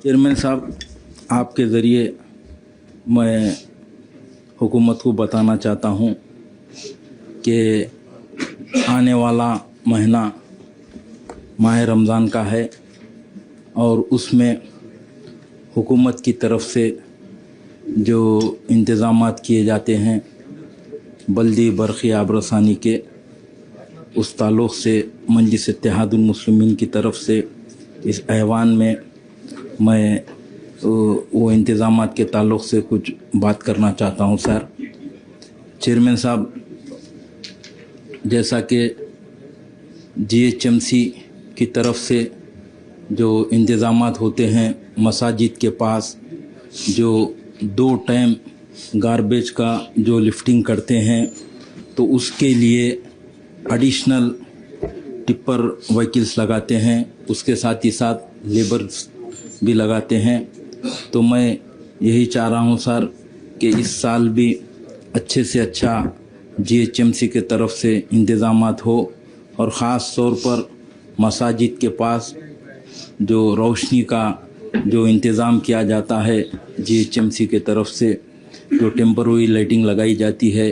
Chairman साहब, आपके ज़रिए मैं हुकूमत को बताना चाहता हूँ कि आने वाला महीना माह रमज़ान का है और उसमें हुकूमत की तरफ से जो इंतज़ामात किए जाते हैं बल्दी बरक़ी आबरसानी के, उस ताल्लुक़ से मजलिस इत्तेहादुल मुस्लिमीन की तरफ से इस ऐवान में मैं वो इंतज़ामात के ताल्लुक़ से कुछ बात करना चाहता हूँ। सर चेयरमैन साहब, जैसा कि GHMC की तरफ से जो इंतज़ामात होते हैं मसाजिद के पास, जो 2 टाइम गारबेज का जो लिफ्टिंग करते हैं, तो उसके लिए एडिशनल टिप्पर व्हीकल्स लगाते हैं, उसके साथ ही साथ लेबर्स भी लगाते हैं। तो मैं यही चाह रहा हूँ सर कि इस साल भी अच्छे से अच्छा GHMC के तरफ से इंतज़ामात हो और ख़ास तौर पर मसाजिद के पास जो रोशनी का जो इंतज़ाम किया जाता है GHMC के तरफ से, जो टेम्पररी लाइटिंग लगाई जाती है,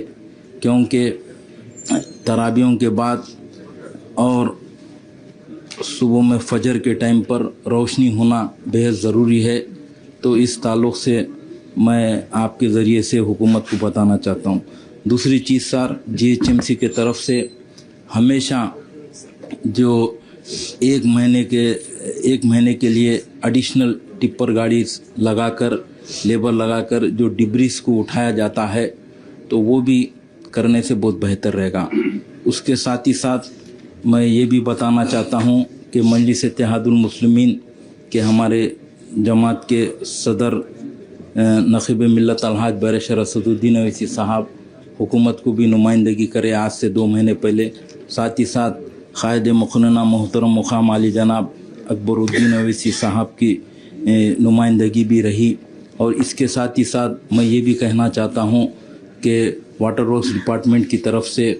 क्योंकि तराबियों के बाद और सुबह में फजर के टाइम पर रोशनी होना बेहद ज़रूरी है। तो इस ताल्लुक़ से मैं आपके ज़रिए से हुकूमत को बताना चाहता हूँ। दूसरी चीज़ सर, GHMC के तरफ से हमेशा जो एक महीने के लिए एडिशनल टिप्पर गाड़ी लगाकर, लेबर लगाकर जो डिब्रीज को उठाया जाता है, तो वो भी करने से बहुत बेहतर रहेगा। उसके साथ ही साथ मैं ये भी बताना चाहता हूँ कि मजलिस इत्तेहादुल मुस्लिमीन के हमारे जमात के सदर नक़ीब मिल्लत अलहाज बैरिस्टर असदुद्दीन अवैसी साहब हुकूमत को भी नुमाइंदगी करे आज से 2 महीने पहले। साथ ही साथ क़ायद मुक़न्ना मोहतरम मुक़ाम आली जनाब अकबरुद्दीन अवैसी साहब की नुमाइंदगी भी रही। और इसके साथ ही साथ मैं ये भी कहना चाहता हूँ कि वाटर वर्क्स डिपार्टमेंट की तरफ से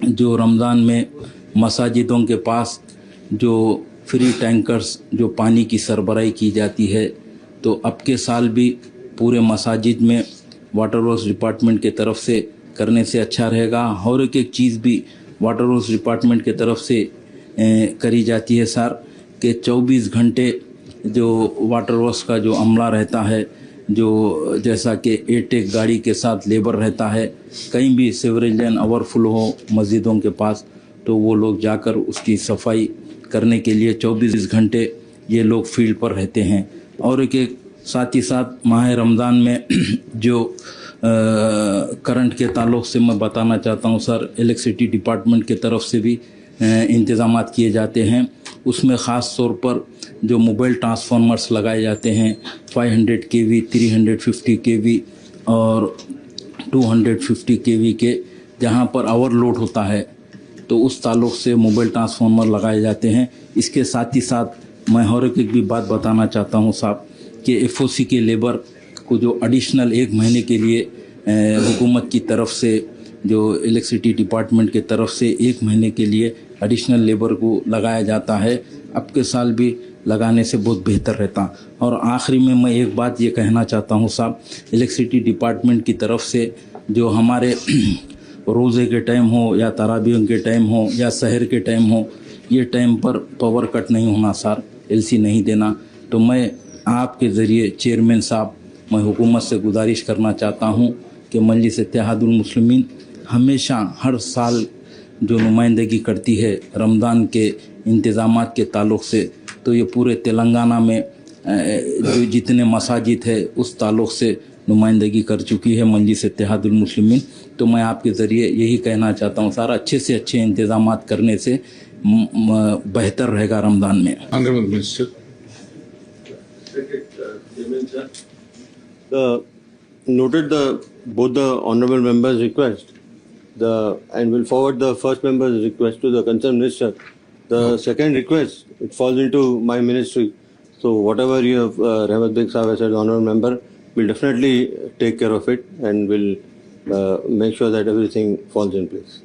जो रमज़ान में मसाजिदों के पास जो फ्री टैंकर्स जो पानी की सरबराही की जाती है, तो अब के साल भी पूरे मसाजिद में वाटर वर्क्स डिपार्टमेंट के तरफ से करने से अच्छा रहेगा। और एक चीज़ भी वाटर वर्क्स डिपार्टमेंट के तरफ से करी जाती है सर, कि 24 घंटे जो वाटर वर्क्स का जो अमला रहता है, जो जैसा कि एटेक गाड़ी के साथ लेबर रहता है, कहीं भी सीवरेज लाइन ओवरफ्लो हो मस्जिदों के पास, तो वो लोग जाकर उसकी सफाई करने के लिए 24 घंटे ये लोग फील्ड पर रहते हैं। और एक साथ ही साथ माह रमज़ान में जो करंट के ताल्लुक़ से मैं बताना चाहता हूँ सर, इलेक्ट्रिसिटी डिपार्टमेंट के तरफ से भी इंतज़ामात किए जाते हैं। उसमें ख़ास तौर पर जो मोबाइल ट्रांसफार्मर्स लगाए जाते हैं 500 kV, 350 kV और 250 kV के, जहाँ पर ओवरलोड होता है, तो उस ताल्लुक़ से मोबाइल ट्रांसफार्मर लगाए जाते हैं। इसके साथ ही साथ मैं और एक भी बात बताना चाहता हूँ साहब कि FOC के लेबर को जो एडिशनल 1 महीने के लिए हुकूमत की तरफ से, जो इलेक्ट्रिसिटी डिपार्टमेंट के तरफ से 1 महीने के लिए एडिशनल लेबर को लगाया जाता है, अब के साल भी लगाने से बहुत बेहतर रहता। और आखिरी में मैं एक बात ये कहना चाहता हूँ साहब, इलेक्ट्रिसिटी डिपार्टमेंट की तरफ से जो हमारे रोज़े के टाइम हो या तराबियों के टाइम हो या सहर के टाइम हो, ये टाइम पर पावर कट नहीं होना सर, LC नहीं देना। तो मैं आपके ज़रिए चेयरमैन साहब, मैं हुकूमत से गुजारिश करना चाहता हूँ कि मजलिस इत्तेहादुल मुस्लिमीन हमेशा हर साल जो नुमाइंदगी करती है रमज़ान के इंतज़ामात के ताल्लुक़ से, तो ये पूरे तेलंगाना में जो जितने मसाजिद है उस ताल्लुक़ से नुमाइंदगी कर चुकी है मजलिस इत्तेहादुल मुस्लिमीन। तो मैं आपके ज़रिए यही कहना चाहता हूँ सर, अच्छे से अच्छे इंतज़ामात करने से बेहतर रहेगा रमज़ान में। Honorable Minister. Noted both the honourable members' request, and will forward the first member's request to the concerned minister. The second request, it falls into my ministry. So whatever you have, Rahmat Beg Sahab has said, honourable member, will definitely take care of it and will make sure that everything falls in place.